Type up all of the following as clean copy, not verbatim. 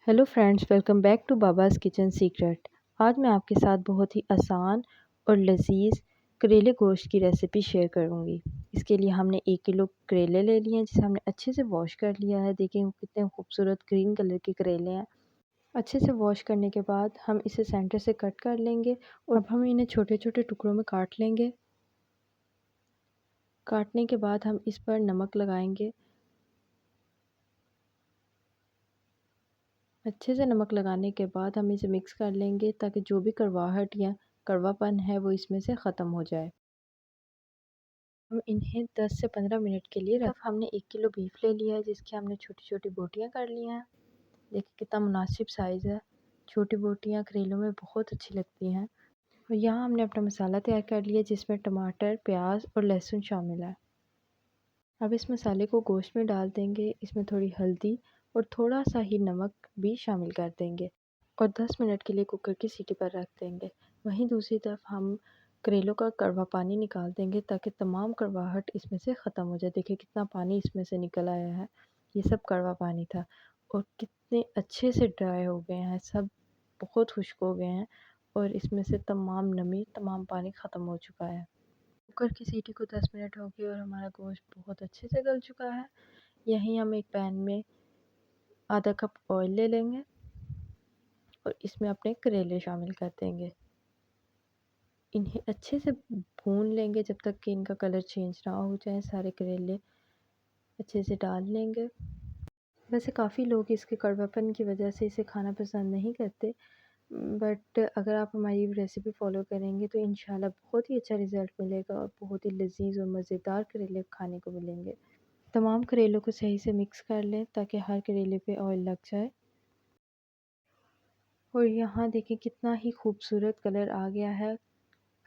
Hello friends, welcome back to Baba's kitchen secret. आज मैं आपके साथ बहुत ही आसान और लजीज करेले गोश्त की रेसिपी शेयर करूंगी। इसके लिए हमने 1 किलो करेले ले लिए हैं, जिसे हमने अच्छे से वॉश कर लिया है। देखें कितने खूबसूरत ग्रीन कलर के करेले हैं। अच्छे से वॉश करने के बाद हम इसे सेंटर से कट कर लेंगे और अब हम इन्हें छोटे छोटे टुकड़ों में काट लेंगे। काटने के बाद हम इस पर नमक लगाएंगे। अच्छे से नमक लगाने के बाद हम इसे मिक्स कर लेंगे ताकि जो भी कड़वाहट या कड़वापन है वो इसमें से ख़त्म हो जाए। हम इन्हें 10 से 15 मिनट के लिए रख। हमने 1 किलो बीफ ले लिया है, जिसकी हमने छोटी छोटी बोटियाँ कर ली हैं। देखिए कितना मुनासिब साइज़ है। छोटी बोटियाँ करेलों में बहुत अच्छी लगती हैं। और यहाँ हमने अपना मसाला तैयार कर लिया, जिसमें टमाटर, प्याज और लहसुन शामिल है। अब इस मसाले को गोश्त में डाल देंगे। इसमें थोड़ी हल्दी और थोड़ा सा ही नमक भी शामिल कर देंगे और 10 मिनट के लिए कुकर की सीटी पर रख देंगे। वहीं दूसरी तरफ हम करेलों का कड़वा पानी निकाल देंगे ताकि तमाम कड़वाहट इसमें से ख़त्म हो जाए। देखिए कितना पानी इसमें से निकल आया है। ये सब कड़वा पानी था और कितने अच्छे से ड्राई हो गए हैं, सब बहुत खुश्क हो गए हैं और इसमें से तमाम नमी, तमाम पानी ख़त्म हो चुका है। कुकर की सीटी को 10 मिनट हो गए और हमारा गोश्त बहुत अच्छे से गल चुका है। यहीं हम एक पैन में आधा कप ऑयल ले लेंगे और इसमें अपने करेले शामिल कर देंगे। इन्हें अच्छे से भून लेंगे जब तक कि इनका कलर चेंज ना हो जाए। सारे करेले अच्छे से डाल लेंगे। वैसे काफ़ी लोग इसके कड़वापन की वजह से इसे खाना पसंद नहीं करते, बट अगर आप हमारी रेसिपी फॉलो करेंगे तो इंशाल्लाह बहुत ही अच्छा रिज़ल्ट मिलेगा और बहुत ही लजीज और मज़ेदार करेले खाने को मिलेंगे। तमाम करेलों को सही से मिक्स कर लें ताकि हर करेले पे ऑयल लग जाए। और यहाँ देखें कितना ही खूबसूरत कलर आ गया है।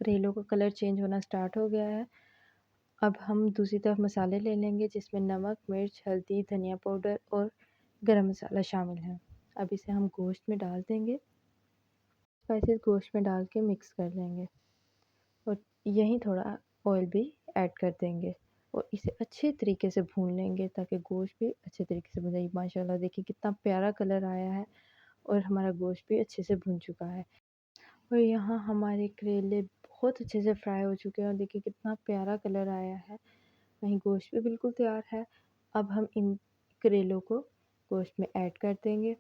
करेलों का कलर चेंज होना स्टार्ट हो गया है। अब हम दूसरी तरफ मसाले ले लेंगे, जिसमें नमक, मिर्च, हल्दी, धनिया पाउडर और गरम मसाला शामिल है। अब इसे हम गोश्त में डाल देंगे। स्पाइसेस गोश्त में डाल के मिक्स कर लेंगे और यहीं थोड़ा ऑयल भी ऐड कर देंगे और इसे अच्छे तरीके से भून लेंगे ताकि गोश्त भी अच्छे तरीके से भुन जाए। माशाल्लाह देखिए कितना प्यारा कलर आया है और हमारा गोश्त भी अच्छे से भुन चुका है। और यहाँ हमारे करेले बहुत अच्छे से फ्राई हो चुके हैं और देखिए कितना प्यारा कलर आया है। वहीं गोश्त भी बिल्कुल तैयार है। अब हम इन करेलों को गोश्त में ऐड कर देंगे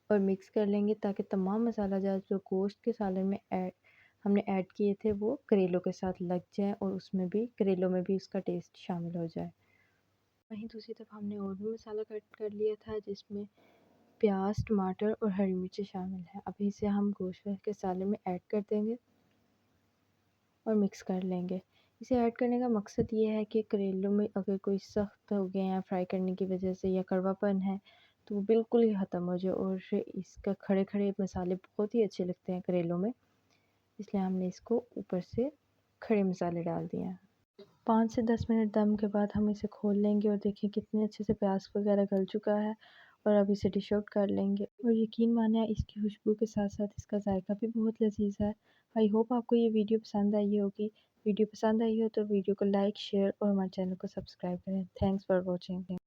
और मिक्स कर लेंगे ताकि तमाम मसाला जात जो गोश्त के सालन में हमने ऐड किए थे वो करेलों के साथ लग जाए और उसमें भी करेलों में भी उसका टेस्ट शामिल हो जाए। वहीं दूसरी तरफ हमने और भी मसाला कट कर लिया था, जिसमें प्याज, टमाटर और हरी मिर्ची शामिल है। अभी इसे हम गोश्त के सालन में ऐड कर देंगे और मिक्स कर लेंगे। इसे ऐड करने का मकसद ये है कि करेलों में अगर कोई सख्त हो गए हैं फ्राई करने की वजह से या कड़वापन है तो वो बिल्कुल ही ख़त्म हो जाए। और इसका खड़े खड़े मसाले बहुत ही अच्छे लगते हैं करेलों में, इसलिए हमने इसको ऊपर से खड़े मसाले डाल दिए हैं। 5 से 10 मिनट दम के बाद हम इसे खोल लेंगे और देखिए कितने अच्छे से प्याज वगैरह गल चुका है और अब इसे डिश आउट कर लेंगे। और यकीन मानिए इसकी खुशबू के साथ साथ इसका जायका भी बहुत लजीज है। आई होप आपको ये वीडियो पसंद आई होगी। वीडियो पसंद आई हो तो वीडियो को लाइक, शेयर और हमारे चैनल को सब्सक्राइब करें। Thanks for watching.